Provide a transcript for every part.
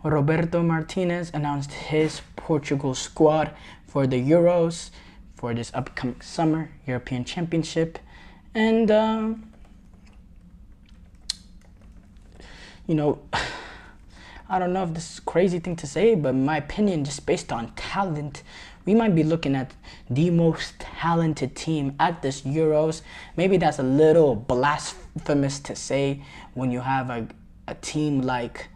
Roberto Martinez announced his Portugal squad for the Euros for this upcoming summer European Championship. And, you know, I don't know if this is a crazy thing to say, but in my opinion, just based on talent, we might be looking at the most talented team at this Euros. Maybe that's a little blasphemous to say when you have a team like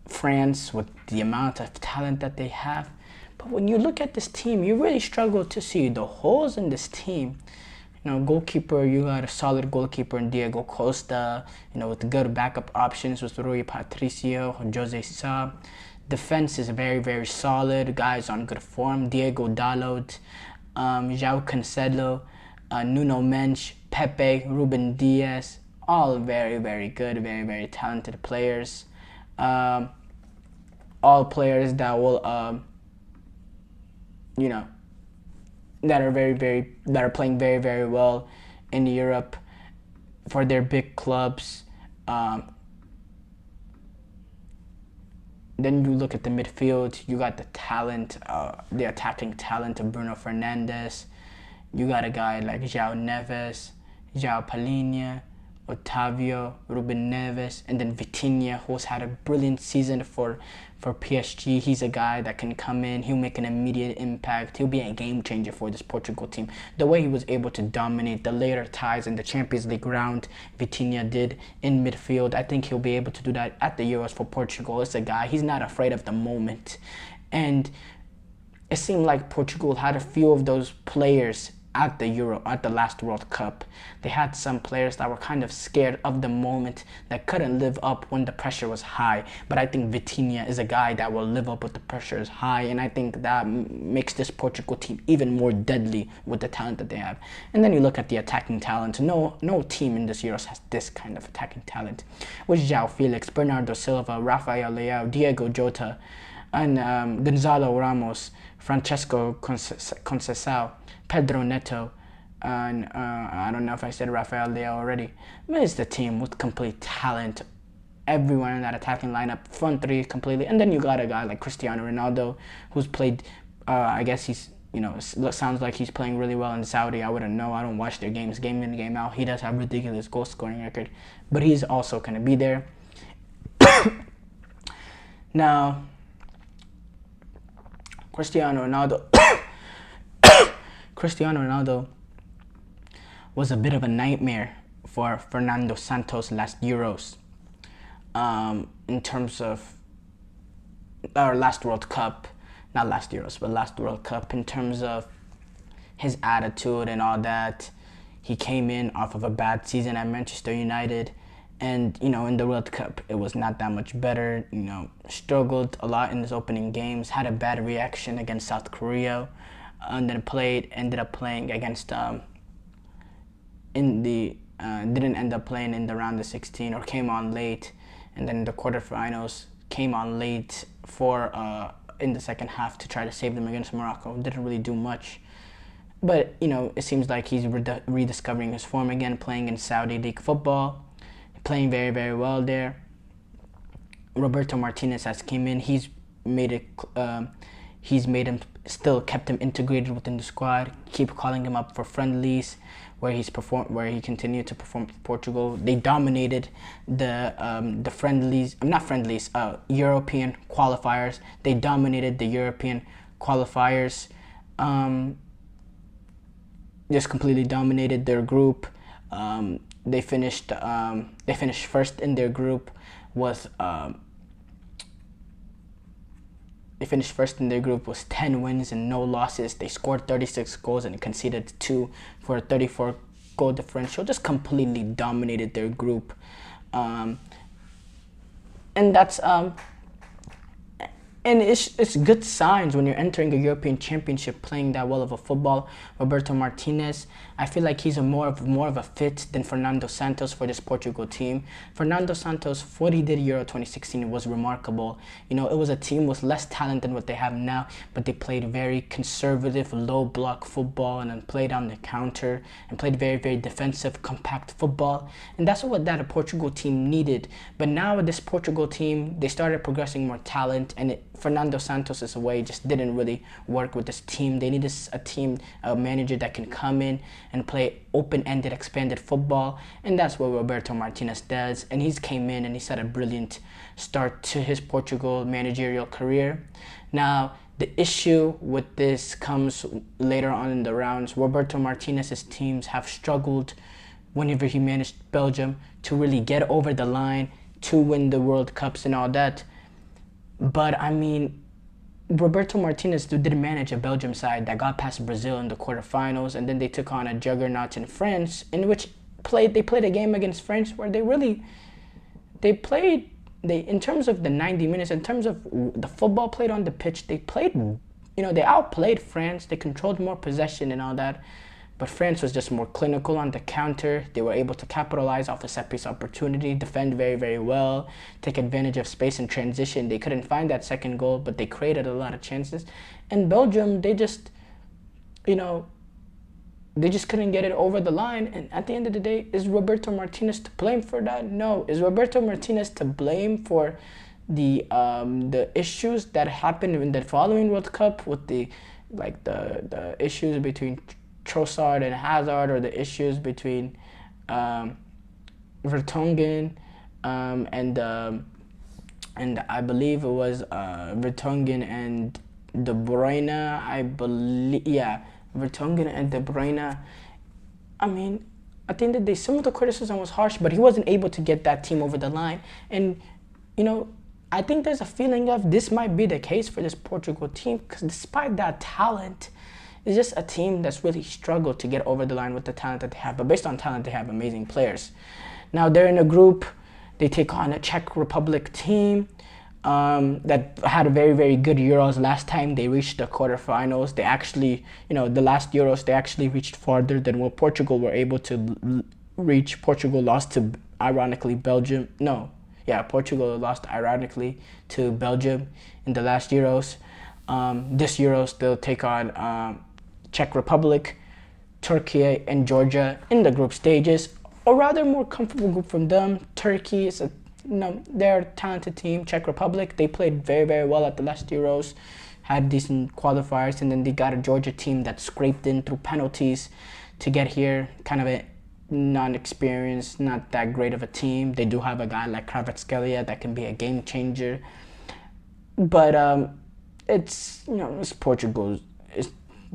France with the amount of talent that they have. But when you look at this team, you really struggle to see the holes in this team. Goalkeeper, you got a solid goalkeeper in Diego Costa, with good backup options with Rui Patricio, Jose Sa. Defense is very, very solid. Guys on good form. Diego Dalot, João Cancelo, Nuno Mendes, Pepe, Ruben Diaz. All very, very good, very, very talented players. All players that will, that are playing very, very well in Europe for their big clubs. Then you look at the midfield. You got the talent, the attacking talent of Bruno Fernandes. You got a guy like João Neves, João Palhinha, Otavio, Ruben Neves, and then Vitinha, who's had a brilliant season for PSG. He's a guy that can come in. He'll make an immediate impact. He'll be a game changer for this Portugal team. The way he was able to dominate the later ties in the Champions League round, Vitinha did in midfield. I think he'll be able to do that at the Euros for Portugal. It's a guy, he's not afraid of the moment. And it seemed like Portugal had a few of those players at the last World Cup. They had some players that were kind of scared of the moment, that couldn't live up when the pressure was high. But I think Vitinha is a guy that will live up when the pressure is high, and I think that makes this Portugal team even more deadly with the talent that they have. And then you look at the attacking talent. No team in this Euros has this kind of attacking talent. With João Felix, Bernardo Silva, Rafael Leao, Diego Jota, and Gonzalo Ramos, Francesco Conceição, Pedro Neto, and I don't know if I said Rafael Leao already. But it's the team with complete talent. Everyone in that attacking lineup, front three completely. And then you got a guy like Cristiano Ronaldo, who's played, I guess he's, sounds like he's playing really well in Saudi. I wouldn't know. I don't watch their games game in, game out. He does have a ridiculous goal scoring record. But he's also going to be there. Now, Cristiano Ronaldo was a bit of a nightmare for Fernando Santos last Euros. In terms of our last World Cup, not last Euros, but last World Cup, in terms of his attitude and all that. He came in off of a bad season at Manchester United, and in the World Cup it was not that much better. Struggled a lot in his opening games, had a bad reaction against South Korea, and then ended up playing against didn't end up playing in the round of 16, or came on late, and then in the quarterfinals came on late in the second half to try to save them against Morocco. Didn't really do much, but it seems like he's rediscovering his form again, playing in Saudi League football, playing very, very well there. Roberto Martinez has came in. He's kept him integrated within the squad. Keep calling him up for friendlies, where he continued to perform for Portugal. They dominated the European qualifiers. They dominated the European qualifiers. Just completely dominated their group. They finished first in their group with 10 wins and no losses. They scored 36 goals and conceded 2 for a 34 goal differential. Just completely dominated their group. And that's And it's good signs when you're entering a European Championship playing that well of a football. Roberto Martinez, I feel like he's more of a fit than Fernando Santos for this Portugal team. Fernando Santos, what he did Euro 2016 was remarkable. You know, it was a team with less talent than what they have now, but they played very conservative, low block football and then played on the counter and played very, very defensive, compact football. And that's what that Portugal team needed. But now with this Portugal team, they started progressing more talent, and Fernando Santos' way just didn't really work with this team. They needed a manager that can come in and play open-ended, expanded football, and that's what Roberto Martinez does. And he's came in and he's had a brilliant start to his Portugal managerial career. Now, the issue with this comes later on in the rounds. Roberto Martinez's teams have struggled whenever he managed Belgium to really get over the line, to win the World Cups and all that. But I mean, Roberto Martinez did manage a Belgium side that got past Brazil in the quarterfinals, and then they took on a juggernaut in France, in which they played a game against France where in terms of the 90 minutes, in terms of the football played on the pitch, they outplayed France. They controlled more possession and all that. But France was just more clinical on the counter. They were able to capitalize off the set-piece opportunity, defend very, very well, take advantage of space and transition. They couldn't find that second goal, but they created a lot of chances. And Belgium, they just couldn't get it over the line. And at the end of the day, is Roberto Martinez to blame for that? No. Is Roberto Martinez to blame for the issues that happened in the following World Cup with the issues between Trossard and Hazard, or the issues between Vertonghen and I believe it was Vertonghen and De Bruyne. Vertonghen and De Bruyne. I mean, at the end of the day, some of the criticism was harsh, but he wasn't able to get that team over the line. And I think there's a feeling of this might be the case for this Portugal team, because despite that talent, it's just a team that's really struggled to get over the line with the talent that they have. But based on talent, they have amazing players. Now they're in a group. They take on a Czech Republic team that had a very, very good Euros last time. They reached the quarterfinals. They actually, the last Euros, they actually reached farther than what Portugal were able to reach. Portugal lost to, ironically, Belgium. Portugal lost, ironically, to Belgium in the last Euros. This Euros, they'll take on Czech Republic, Turkey, and Georgia in the group stages. A rather more comfortable group from them. Turkey is they're a talented team. Czech Republic, they played very, very well at the last Euros, had decent qualifiers, and then they got a Georgia team that scraped in through penalties to get here. Kind of a non-experienced, not that great of a team. They do have a guy like Kvaratskhelia that can be a game changer, but it's Portugal.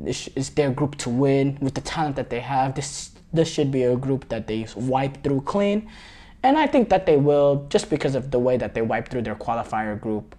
It's their group to win with the talent that they have. This should be a group that they wipe through clean, and I think that they will, just because of the way that they wipe through their qualifier group.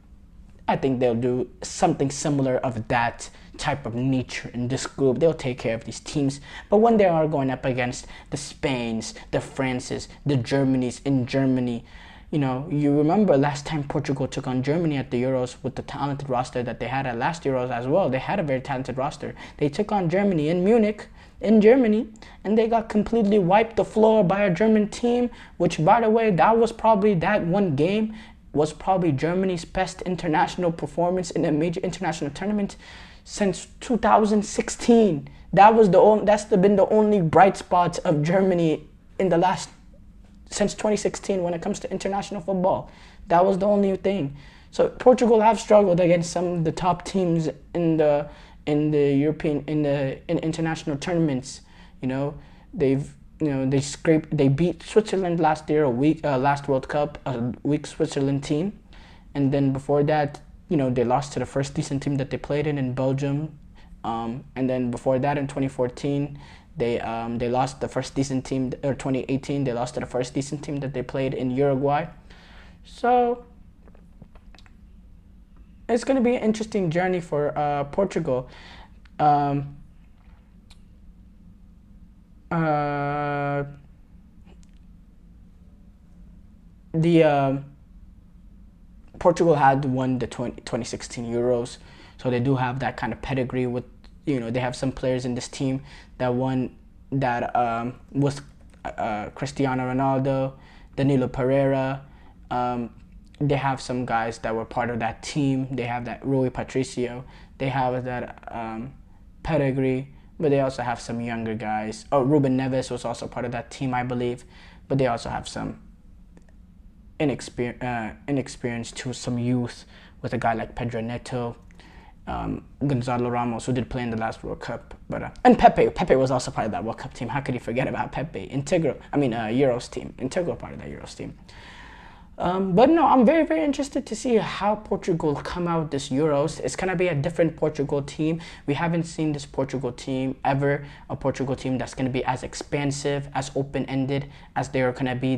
I think they'll do something similar of that type of nature in this group. They'll take care of these teams. But when they are going up against the Spains, the Frances, the Germanys in Germany, you remember last time Portugal took on Germany at the Euros with the talented roster that they had at last Euros as well. They had a very talented roster. They took on Germany in Munich, in Germany, and they got completely wiped the floor by a German team, which, by the way, that one game was probably Germany's best international performance in a major international tournament since 2016. That's been the only bright spot of Germany since 2016 when it comes to international football. That was the only thing. So Portugal have struggled against some of the top teams in European international tournaments. They beat Switzerland last year, last World Cup, a weak Switzerland team, and then before that, they lost to the first decent team that they played in Belgium, and then before that in 2014. They lost the first decent team, or 2018, they lost to the first decent team that they played in Uruguay. So it's going to be an interesting journey for Portugal. Portugal had won the 2016 Euros, so they do have that kind of pedigree with, they have some players in this team that won, that was Cristiano Ronaldo, Danilo Pereira. They have some guys that were part of that team. They have that Rui Patricio. They have that pedigree, but they also have some younger guys. Oh, Ruben Neves was also part of that team, I believe, but they also have some inexperience to some youth with a guy like Pedro Neto, Gonzalo Ramos, who did play in the last World Cup, and Pepe was also part of that World Cup team. How could you forget about Pepe? Euros team, integral part of that Euros team. But no, I'm very, very interested to see how Portugal come out this Euros. It's going to be a different Portugal team. We haven't seen this Portugal team ever, a Portugal team that's going to be as expansive, as open-ended as they're going to be.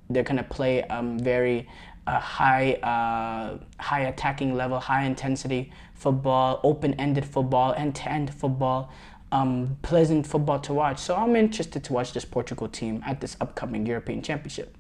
They're going to play very high attacking level, high intensity football, open-ended football, end-to-end football, pleasant football to watch. So I'm interested to watch this Portugal team at this upcoming European Championship.